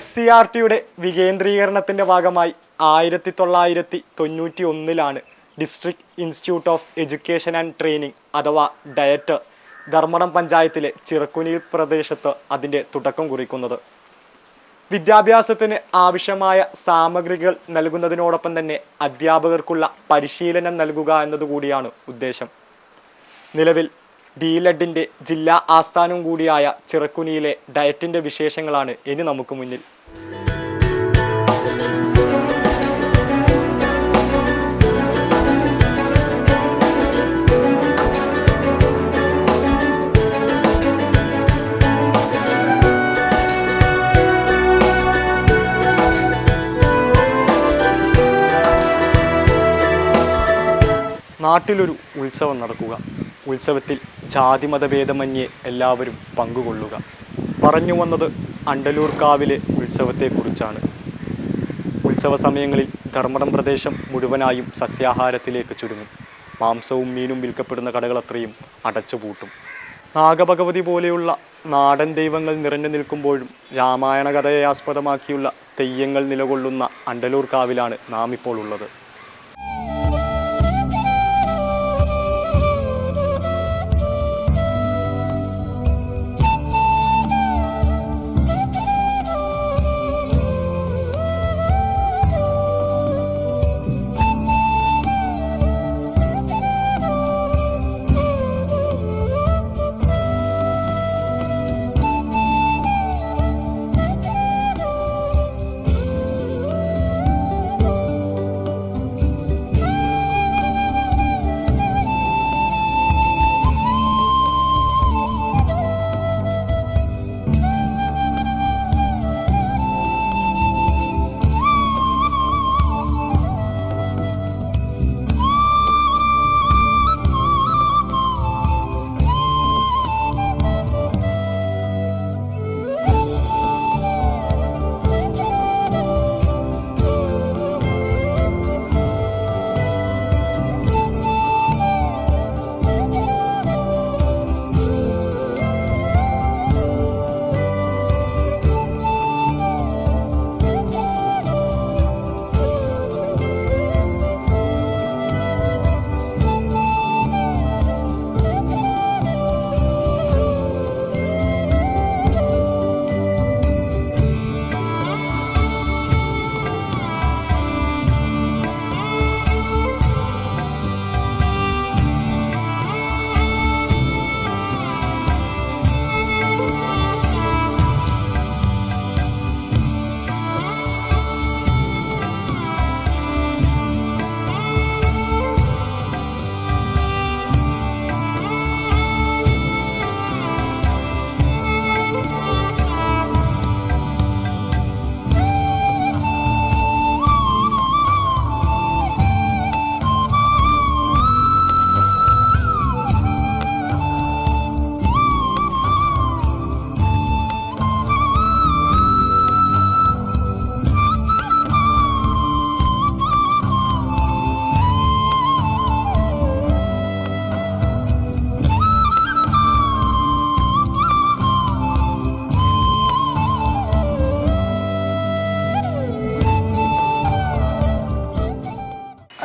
SCRTയുടെ വികേന്ദ്രീകരണത്തിൻ്റെ ഭാഗമായി 1991 district institute of education and training അഥവാ ഡയറ്റ് ധർമ്മടം പഞ്ചായത്തിലെ ചിറക്കുനി പ്രദേശത്ത് അതിൻ്റെ തുടക്കം കുറിക്കുന്നത്. വിദ്യാഭ്യാസത്തിന് ആവശ്യമായ സാമഗ്രികൾ നൽകുന്നതിനോടൊപ്പം തന്നെ അധ്യാപകർക്കുള്ള പരിശീലനം നൽകുക എന്നതുകൂടിയാണ് ഉദ്ദേശം. നിലവിൽ DLEDൻ്റെ ജില്ലാ ആസ്ഥാനം കൂടിയായ ചിറക്കുനിയിലെ ഡയറ്റിൻ്റെ വിശേഷങ്ങളാണ് ഇനി നമുക്ക് മുന്നിൽ. നാട്ടിലൊരു ഉത്സവം നടക്കുക, ഉത്സവത്തിൽ ജാതിമതഭേദമന്യേ എല്ലാവരും പങ്കുകൊള്ളുക. പറഞ്ഞു വന്നത് അണ്ടലൂർക്കാവിലെ ഉത്സവത്തെക്കുറിച്ചാണ്. ഉത്സവ സമയങ്ങളിൽ ധർമ്മടം പ്രദേശം മുഴുവനായും സസ്യാഹാരത്തിലേക്ക് ചുരുങ്ങും. മാംസവും മീനും വിൽക്കപ്പെടുന്ന കടകളത്രയും അടച്ചുപൂട്ടും. നാഗഭഗവതി പോലെയുള്ള നാടൻ ദൈവങ്ങൾ നിറഞ്ഞു നിൽക്കുമ്പോഴും രാമായണ കഥയെ ആസ്പദമാക്കിയുള്ള തെയ്യങ്ങൾ നിലകൊള്ളുന്ന അണ്ടലൂർക്കാവിലാണ് നാം ഇപ്പോൾ ഉള്ളത്.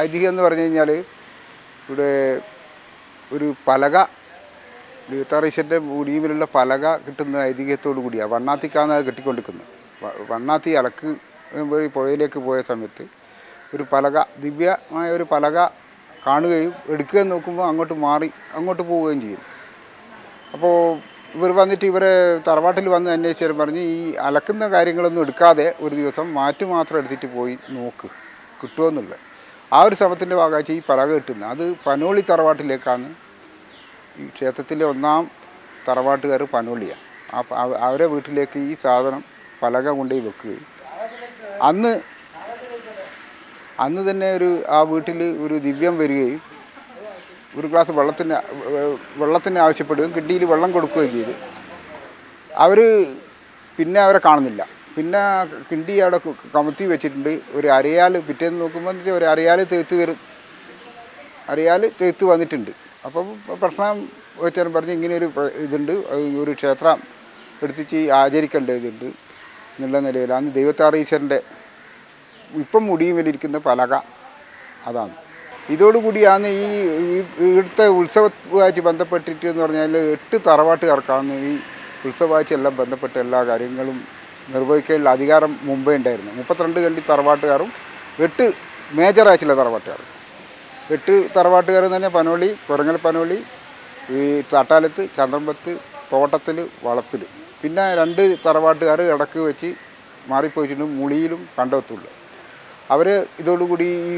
ഐതിഹ്യം എന്ന് പറഞ്ഞു കഴിഞ്ഞാൽ ഇവിടെ ഒരു പലക ദേവത്താറീശ്വരൻ്റെ മുടിയിലുള്ള പലക കിട്ടുന്ന ഐതിഹ്യത്തോടു കൂടിയാണ്. വണ്ണാത്തിക്കാണ് അത് കെട്ടിക്കൊണ്ടിരിക്കുന്നത്. വണ്ണാത്തി അലക്ക് വഴി പുഴയിലേക്ക് പോയ സമയത്ത് ഒരു പലക, ദിവ്യമായ ഒരു പലക കാണുകയും എടുക്കുകയും നോക്കുമ്പോൾ അങ്ങോട്ട് മാറി അങ്ങോട്ട് പോവുകയും ചെയ്യും. അപ്പോൾ ഇവർ വന്നിട്ട് ഇവരെ തറവാട്ടിൽ വന്ന് അന്വേഷിച്ചാലും പറഞ്ഞ് ഈ അലക്കുന്ന കാര്യങ്ങളൊന്നും എടുക്കാതെ ഒരു ദിവസം മാറ്റ് മാത്രം എടുത്തിട്ട് പോയി നോക്ക് കിട്ടുമെന്നുള്ളത്. ആ ഒരു ശ്രമത്തിൻ്റെ ഭാഗമായി ഈ പലക കിട്ടുന്നത്. അത് പനോളി തറവാട്ടിലേക്കാണ്. ഈ ക്ഷേത്രത്തിലെ ഒന്നാം തറവാട്ടുകാർ പനോളിയാണ്. അവരെ വീട്ടിലേക്ക് ഈ സാധനം പലക കൊണ്ടുപോയി വെക്കുകയും അന്ന് തന്നെ ആ വീട്ടിൽ ഒരു ദിവ്യം വരികയും ഒരു ഗ്ലാസ് വെള്ളത്തിന് ആവശ്യപ്പെടുകയും കിണ്ടിയിൽ വെള്ളം കൊടുക്കുകയും ചെയ്തു. പിന്നെ അവരെ കാണുന്നില്ല. പിന്നെ കിണ്ടി അവിടെ കമത്തി വെച്ചിട്ടുണ്ട്. ഒരു അരയാൽ പിറ്റേന്ന് നോക്കുമ്പോൾ ഒരു അരയാൽ തേത്ത് വന്നിട്ടുണ്ട്. അപ്പം പ്രശ്നം വെച്ചാൽ പറഞ്ഞ് ഇങ്ങനെ ഒരു ഇതുണ്ട്, ഒരു ക്ഷേത്രം എടുത്തിച്ച് ആചരിക്കേണ്ടതുണ്ട് എന്നുള്ള നിലയിലാണ് ദൈവത്താറീശ്വരൻ്റെ ഇപ്പം മുടിയുമേലിരിക്കുന്ന പലക അതാണ്. ഇതോടുകൂടിയാണ് ഈ ഇവിടുത്തെ ഉത്സവവുമായിട്ട് ബന്ധപ്പെട്ടിട്ട് എന്ന് പറഞ്ഞാൽ 8 തറവാട്ടുകാർക്കാണ് ഈ ഉത്സവമായിട്ടെല്ലാം ബന്ധപ്പെട്ട എല്ലാ കാര്യങ്ങളും നിർവഹിക്കാനുള്ള അധികാരം മുമ്പേ ഉണ്ടായിരുന്നു. 32 കണ്ടി തറവാട്ടുകാരും 8 മേജറായിട്ടുള്ള തറവാട്ടുകാരും. 8 തറവാട്ടുകാർ എന്ന് പറഞ്ഞാൽ പനോളി, കുരങ്ങൽ പനോളി, ഈ തട്ടാലത്ത്, ചന്ദ്രമ്പത്ത്, തോട്ടത്തിൽ, വളപ്പിൽ. പിന്നെ 2 തറവാട്ടുകാർ ഇടക്ക് വെച്ച് മാറിപ്പോയിട്ടുണ്ട്, മുളിയിലും കണ്ടത്തുള്ളൂ. അവർ ഇതോടുകൂടി ഈ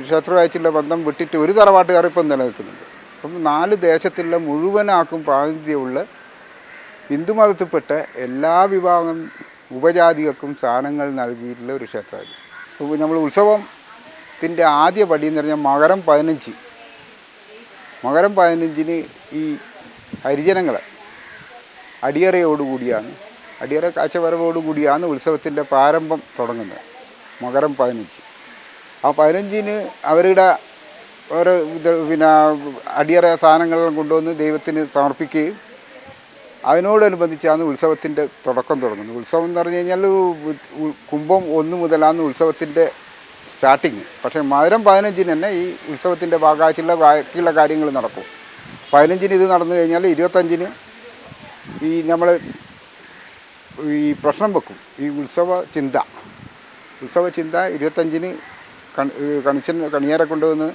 ക്ഷേത്രമായിട്ടുള്ള ബന്ധം വിട്ടിട്ട് ഒരു തറവാട്ടുകാർ ഇപ്പം നിലനിൽക്കുന്നുണ്ട്. അപ്പം 4 ദേശത്തുള്ള മുഴുവനാക്കും പ്രാതിനിധ്യമുള്ള ഹിന്ദുമതത്തിൽപ്പെട്ട എല്ലാ വിഭാഗം ഉപജാതികൾക്കും സ്ഥാനങ്ങൾ നൽകിയിട്ടുള്ള ഒരു ക്ഷേത്രമായിരുന്നു. അപ്പോൾ നമ്മൾ ഉത്സവത്തിൻ്റെ ആദ്യ പടി എന്ന് പറഞ്ഞാൽ മകരം 15. മകരം 15-ന് ഈ ഹരിജനങ്ങളെ അടിയറ കാഴ്ചവരവോടുകൂടിയാണ് ഉത്സവത്തിൻ്റെ പ്രാരംഭം തുടങ്ങുന്നത്. മകരം 15. ആ 15-ന് അവരുടെ ഓരോ പിന്നെ അടിയറ സാധനങ്ങളെല്ലാം കൊണ്ടുവന്ന് ദൈവത്തിന് സമർപ്പിക്കുകയും അതിനോടനുബന്ധിച്ചാണ് ഉത്സവത്തിൻ്റെ തുടക്കം തുടങ്ങുന്നത്. ഉത്സവം എന്ന് പറഞ്ഞു കഴിഞ്ഞാൽ കുംഭം 1 മുതലാണ് ഉത്സവത്തിൻ്റെ സ്റ്റാർട്ടിങ്. പക്ഷേ മകരം 15-ന് തന്നെ ഈ ഉത്സവത്തിൻ്റെ ബാക്കിയുള്ള കാര്യങ്ങൾ നടക്കും. 15-ന് ഇത് നടന്നു കഴിഞ്ഞാൽ 25-ന് ഈ നമ്മൾ ഈ പ്രശ്നം വെക്കും. ഈ ഉത്സവ ചിന്ത 25-ന് കണിയേറെ കൊണ്ടുവന്ന്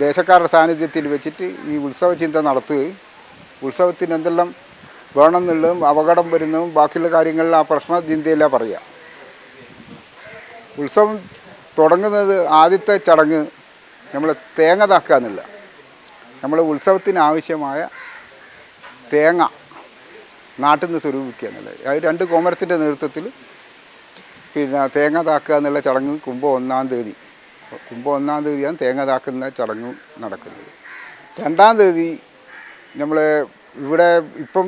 ദേശക്കാരുടെ സാന്നിധ്യത്തിൽ വെച്ചിട്ട് ഈ ഉത്സവ ചിന്ത നടത്തുകയും ഉത്സവത്തിന് എന്തെല്ലാം വേണമെന്നുള്ളതും അപകടം വരുന്നതും ബാക്കിയുള്ള കാര്യങ്ങളിൽ ആ പ്രശ്ന ചിന്തയില്ല പറയുക. ഉത്സവം തുടങ്ങുന്നത് ആദ്യത്തെ ചടങ്ങ് നമ്മൾ തേങ്ങ താക്കുക എന്നുള്ള. നമ്മൾ ഉത്സവത്തിന് ആവശ്യമായ തേങ്ങ നാട്ടിൽ നിന്ന് സ്വരൂപിക്കുക എന്നുള്ളത്. അത് 2 കോമരത്തിൻ്റെ നേതൃത്വത്തിൽ പിന്നെ തേങ്ങ താക്കുക എന്നുള്ള ചടങ്ങ് കുംഭം 1-ാം തീയതി. കുംഭം 1-ാം തീയതിയാണ് തേങ്ങ താക്കുന്ന ചടങ്ങ് നടക്കുന്നത്. 2-ാം തീയതി നമ്മൾ ഇവിടെ ഇപ്പം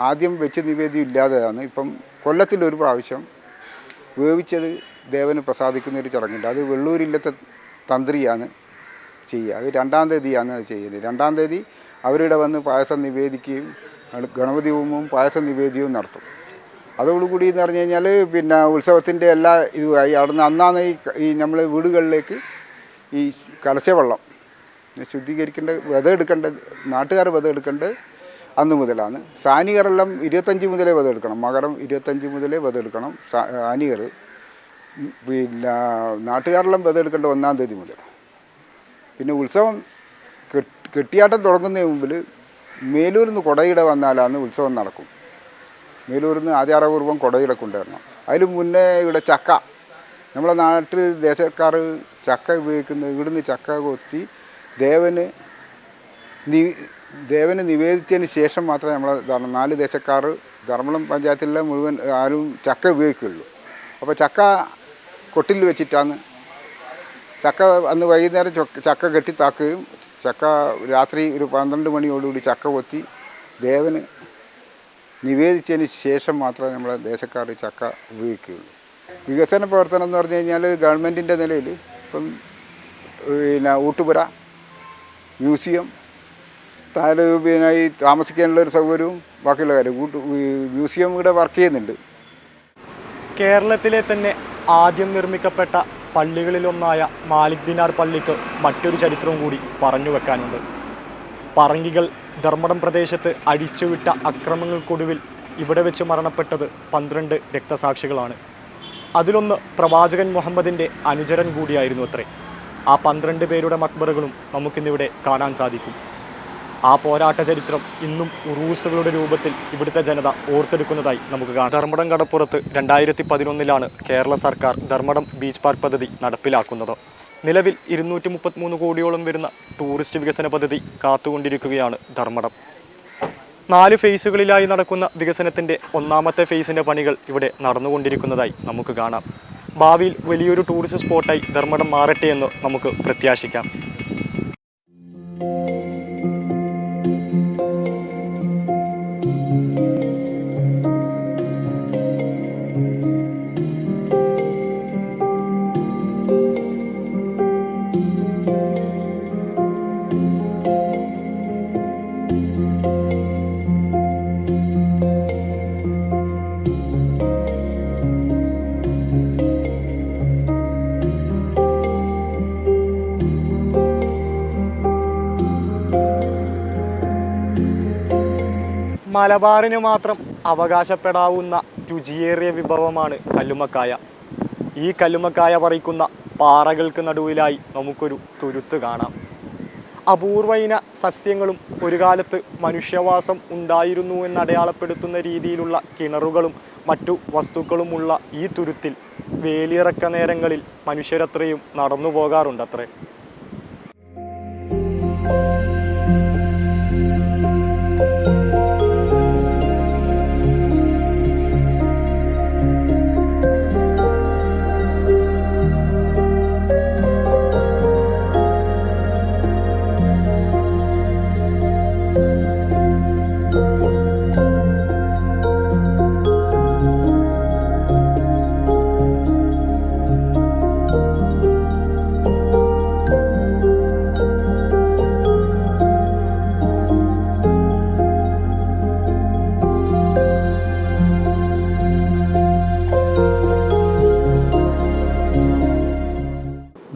ആദ്യം വെച്ച് നിവേദ്യം ഇല്ലാതെയാണ്. ഇപ്പം കൊല്ലത്തിലൊരു പ്രാവശ്യം വേവിച്ചത് ദേവന് പ്രസാദിക്കുന്നൊരു ചടങ്ങുണ്ട്. അത് വെള്ളൂരില്ലത്തെ തന്ത്രിയാണ് ചെയ്യുക. അത് 2-ാം തീയതിയാണ് അത് ചെയ്യുന്നത്. 2-ാം തീയതി അവരുടെ വന്ന് പായസം നിവേദിക്കുകയും ഗണപതി ഹോമവും പായസ നിവേദ്യവും നടത്തും. അതോടുകൂടി എന്ന് പറഞ്ഞു കഴിഞ്ഞാൽ പിന്നെ ഉത്സവത്തിൻ്റെ എല്ലാ ഇതുമായി അവിടുന്ന് അന്നാണ് ഈ നമ്മൾ വീടുകളിലേക്ക് ഈ കലശവെള്ളം ശുദ്ധീകരിക്കേണ്ട നാട്ടുകാർ എടുക്കേണ്ടത് അന്ന് മുതലാണ്. സാനികരെല്ലാം 25 മുതലേ എടുക്കണം. മകരം 25 മുതലേ എടുക്കണം സാനികർ. പിന്നെ നാട്ടുകാരെല്ലാം എടുക്കേണ്ട 1-ാം തീയതി മുതൽ. പിന്നെ ഉത്സവം കെട്ടിയാട്ടം തുടങ്ങുന്നതിന് മുമ്പിൽ മേലൂരിൽ നിന്ന് കുടയിട വന്നാലാണ് ഉത്സവം നടക്കും. മേലൂരിൽ നിന്ന് ആചാരപൂർവ്വം കുടയിട കൊണ്ടുവരണം. അതിന് മുന്നേ ഇവിടെ ചക്ക, നമ്മളെ നാട്ടിൽ ദേശക്കാർ ചക്ക ഉപയോഗിക്കുന്നത് ഇവിടുന്ന് ചക്ക കൊത്തി ദേവന് നിവേദിച്ചതിന് ശേഷം മാത്രമേ നമ്മളെ 4 ദേശക്കാർ ധർമ്മളം പഞ്ചായത്തിലെ മുഴുവൻ ആരും ചക്ക ഉപയോഗിക്കുകയുള്ളൂ. അപ്പോൾ ചക്ക കൊട്ടിൽ വെച്ചിട്ടാണ് ചക്ക അന്ന് വൈകുന്നേരം ചക്ക കെട്ടിത്താക്കുകയും ചക്ക രാത്രി ഒരു 12 മണിയോടുകൂടി ചക്ക കൊത്തി ദേവന് നിവേദിച്ചതിന് ശേഷം മാത്രമേ നമ്മളെ ദേശക്കാർ ചക്ക ഉപയോഗിക്കുകയുള്ളൂ. വികസന പ്രവർത്തനം എന്ന് പറഞ്ഞു കഴിഞ്ഞാൽ ഗവൺമെൻറ്റിൻ്റെ നിലയിൽ ഇപ്പം പിന്നെ ഊട്ടുപുര, മ്യൂസിയം, താഴെ പിന്നെ ഈ താമസിക്കാനുള്ളൊരു സൗകര്യവും ബാക്കിയുള്ള കാര്യം മ്യൂസിയം ഇവിടെ വർക്ക് ചെയ്യുന്നുണ്ട്. കേരളത്തിലെ തന്നെ ആദ്യം നിർമ്മിക്കപ്പെട്ട പള്ളികളിലൊന്നായ മാലിക് ദിനാർ പള്ളിക്ക് മറ്റൊരു ചരിത്രവും കൂടി പറഞ്ഞു വെക്കാനുണ്ട്. പറങ്കികൾ ധർമ്മടം പ്രദേശത്ത് അടിച്ചുവിട്ട അക്രമങ്ങൾക്കൊടുവിൽ ഇവിടെ വെച്ച് മരണപ്പെട്ടത് 12 രക്തസാക്ഷികളാണ്. അതിലൊന്ന് പ്രവാചകൻ മുഹമ്മദിൻ്റെ അനുചരൻ കൂടിയായിരുന്നു അത്രേ. ആ 12 പേരുടെ മക്ബറുകളും നമുക്കിന്നിവിടെ കാണാൻ സാധിക്കും. ആ പോരാട്ട ചരിത്രം ഇന്നും ഉറൂസുകളുടെ രൂപത്തിൽ ഇവിടുത്തെ ജനത ഓർത്തെടുക്കുന്നതായി നമുക്ക് കാണാം. ധർമ്മടം കടപ്പുറത്ത് 2011 കേരള സർക്കാർ ധർമ്മടം ബീച്ച് പാർക്ക് പദ്ധതി നടപ്പിലാക്കുന്നത്. നിലവിൽ 233 കോടിയോളം വരുന്ന ടൂറിസ്റ്റ് വികസന പദ്ധതി കാത്തുകൊണ്ടിരിക്കുകയാണ് ധർമ്മടം. 4 ഫേസുകളിലായി നടക്കുന്ന വികസനത്തിൻ്റെ ഒന്നാമത്തെ ഫേസിൻ്റെ പണികൾ ഇവിടെ നടന്നുകൊണ്ടിരിക്കുന്നതായി നമുക്ക് കാണാം. ഭാവിയിൽ വലിയൊരു ടൂറിസ്റ്റ് സ്പോട്ടായി ധർമ്മടം മാറട്ടെ എന്ന് നമുക്ക് പ്രത്യാശിക്കാം. മലബാറിന് മാത്രം അവകാശപ്പെടാവുന്ന രുചിയേറിയ വിഭവമാണ് കല്ലുമ്മക്കായ. ഈ കല്ലുമ്മക്കായ പറിക്കുന്ന പാറകൾക്ക് നടുവിലായി നമുക്കൊരു തുരുത്ത് കാണാം. അപൂർവ ഇന സസ്യങ്ങളും ഒരു കാലത്ത് മനുഷ്യവാസം ഉണ്ടായിരുന്നു എന്നടയാളപ്പെടുത്തുന്ന രീതിയിലുള്ള കിണറുകളും മറ്റു വസ്തുക്കളുമുള്ള ഈ തുരുത്തിൽ വേലിയിറക്ക നേരങ്ങളിൽ മനുഷ്യരത്രയും നടന്നു പോകാറുണ്ടത്രേ.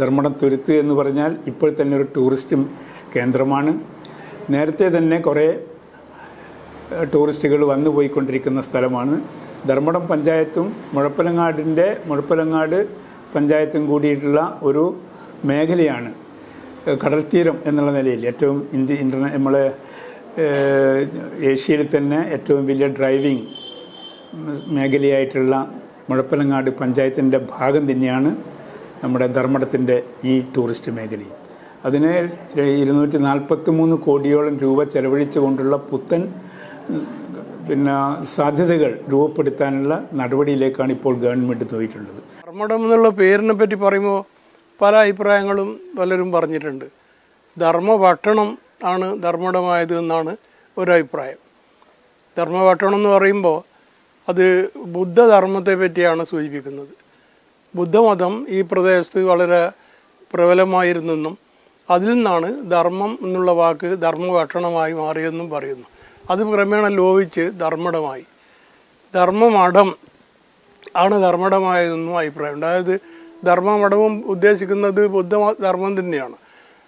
ധർമ്മടം തുരുത്ത് എന്ന് പറഞ്ഞാൽ ഇപ്പോൾ തന്നെ ഒരു ടൂറിസ്റ്റ് കേന്ദ്രമാണ്. നേരത്തെ തന്നെ കുറേ ടൂറിസ്റ്റുകൾ വന്നു പോയിക്കൊണ്ടിരിക്കുന്ന സ്ഥലമാണ്. ധർമ്മടം പഞ്ചായത്തും മുഴപ്പിലങ്ങാട് പഞ്ചായത്തും കൂടിയിട്ടുള്ള ഒരു മേഖലയാണ് കടൽത്തീരം എന്നുള്ള നിലയിൽ ഏറ്റവും നമ്മളെ ഏഷ്യയിൽ തന്നെ ഏറ്റവും വലിയ ഡ്രൈവിംഗ് മേഖലയായിട്ടുള്ള മുഴപ്പിലങ്ങാട് പഞ്ചായത്തിൻ്റെ ഭാഗം തന്നെയാണ് നമ്മുടെ ധർമ്മടത്തിൻ്റെ ഈ ടൂറിസ്റ്റ് മേഖലയും. അതിന് 243 കോടിയോളം രൂപ ചെലവഴിച്ചുകൊണ്ടുള്ള പുത്തൻ സാധ്യതകൾ രൂപപ്പെടുത്താനുള്ള നടപടിയിലേക്കാണ് ഇപ്പോൾ ഗവൺമെൻറ് പോയിട്ടുള്ളത്. ധർമ്മടം എന്നുള്ള പേരിനെ പറ്റി പറയുമ്പോൾ പല അഭിപ്രായങ്ങളും പലരും പറഞ്ഞിട്ടുണ്ട്. ധർമ്മപട്ടണം ആണ് ധർമ്മടമായത് എന്നാണ് ഒരഭിപ്രായം. ധർമ്മപട്ടണം എന്ന് പറയുമ്പോൾ അത് ബുദ്ധധർമ്മത്തെ പറ്റിയാണ് സൂചിപ്പിക്കുന്നത്. ബുദ്ധമതം ഈ പ്രദേശത്ത് വളരെ പ്രബലമായിരുന്നെന്നും അതിൽ നിന്നാണ് ധർമ്മം എന്നുള്ള വാക്ക് ധർമ്മപട്ടണമായി മാറിയെന്നും പറയുന്നു. അത് ക്രമേണ ലോപിച്ച് ധർമ്മടമായി. ധർമ്മമഠം ആണ് ധർമ്മടമായതെന്നും അഭിപ്രായമുണ്ട്. അതായത് ധർമ്മമഠവും ഉദ്ദേശിക്കുന്നത് ബുദ്ധധർമ്മം തന്നെയാണ്.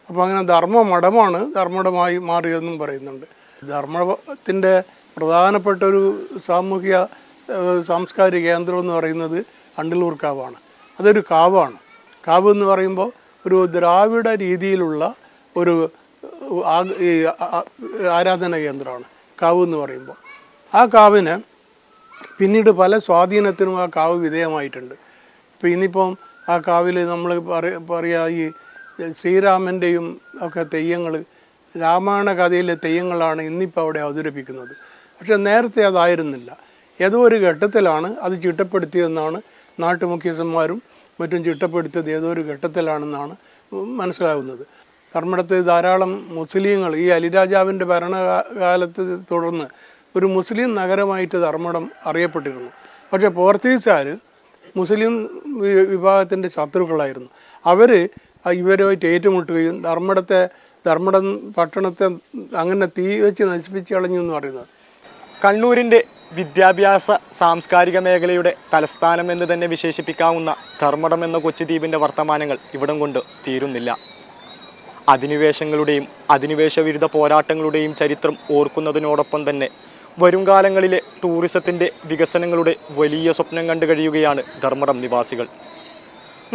അപ്പോൾ അങ്ങനെ ധർമ്മമഠമാണ് ധർമ്മടമായി മാറിയതെന്നും പറയുന്നുണ്ട്. ധർമ്മത്തിൻ്റെ പ്രധാനപ്പെട്ട ഒരു സാംസ്കാരിക കേന്ദ്രം എന്ന് പറയുന്നത് അണ്ടിലൂർ കാവാണ്. അതൊരു കാവാണ്. കാവ് എന്ന് പറയുമ്പോൾ ഒരു ദ്രാവിഡ രീതിയിലുള്ള ഒരു ആരാധന കേന്ദ്രമാണ് കാവ് എന്ന് പറയുമ്പോൾ. ആ കാവിന് പിന്നീട് പല സ്വാധീനത്തിനും ആ കാവ് വിധേയമായിട്ടുണ്ട്. ഇപ്പോൾ ഇന്നിപ്പം ആ കാവിൽ നമ്മൾ പറയുക ഈ ശ്രീരാമൻ്റെയും ഒക്കെ തെയ്യങ്ങൾ, രാമായണ കഥയിലെ തെയ്യങ്ങളാണ് ഇന്നിപ്പോൾ അവിടെ അവതരിപ്പിക്കുന്നത്. പക്ഷെ നേരത്തെ അതായിരുന്നില്ല. ഏതോ ഒരു ഘട്ടത്തിലാണ് അത് ചിട്ടപ്പെടുത്തിയതെന്നാണ് നാട്ടുമുഖ്യസ്ഥന്മാരും മറ്റും ചിട്ടപ്പെടുത്തിയത് ഏതോ ഒരു ഘട്ടത്തിലാണെന്നാണ് മനസ്സിലാകുന്നത്. ധർമ്മടത്ത് ധാരാളം മുസ്ലിങ്ങൾ ഈ അലിരാജാവിൻ്റെ ഭരണകാലത്ത് തുടർന്ന് ഒരു മുസ്ലിം നഗരമായിട്ട് ധർമ്മടം അറിയപ്പെട്ടിരുന്നു. പക്ഷേ പോർച്ചുഗീസുകാർ മുസ്ലിം വിഭാഗത്തിൻ്റെ ശത്രുക്കളായിരുന്നു. അവർ ഇവരുമായിട്ട് ഏറ്റുമുട്ടുകയും ധർമ്മടം പട്ടണത്തെ അങ്ങനെ തീ വെച്ച് നശിപ്പിച്ച് കളഞ്ഞു എന്ന് പറയുന്നത്. കണ്ണൂരിൻ്റെ വിദ്യാഭ്യാസ സാംസ്കാരിക മേഖലയുടെ തലസ്ഥാനം എന്ന് തന്നെ വിശേഷിപ്പിക്കാവുന്ന ധർമ്മടം എന്ന കൊച്ചുദ്വീപിൻ്റെ വർത്തമാനങ്ങൾ ഇവിടം കൊണ്ട് തീരുന്നില്ല. അധിനിവേശങ്ങളുടെയും അധിനിവേശ വിരുദ്ധ പോരാട്ടങ്ങളുടെയും ചരിത്രം ഓർക്കുന്നതിനോടൊപ്പം തന്നെ വരുംകാലങ്ങളിലെ ടൂറിസത്തിൻ്റെ വികസനങ്ങളുടെ വലിയ സ്വപ്നം കണ്ടു കഴിയുകയാണ് ധർമ്മടം നിവാസികൾ.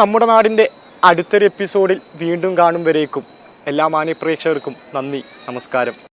നമ്മുടെ നാടിൻ്റെ അടുത്തൊരു എപ്പിസോഡിൽ വീണ്ടും കാണും വരേക്കും എല്ലാ മാന്യപ്രേക്ഷകർക്കും നന്ദി, നമസ്കാരം.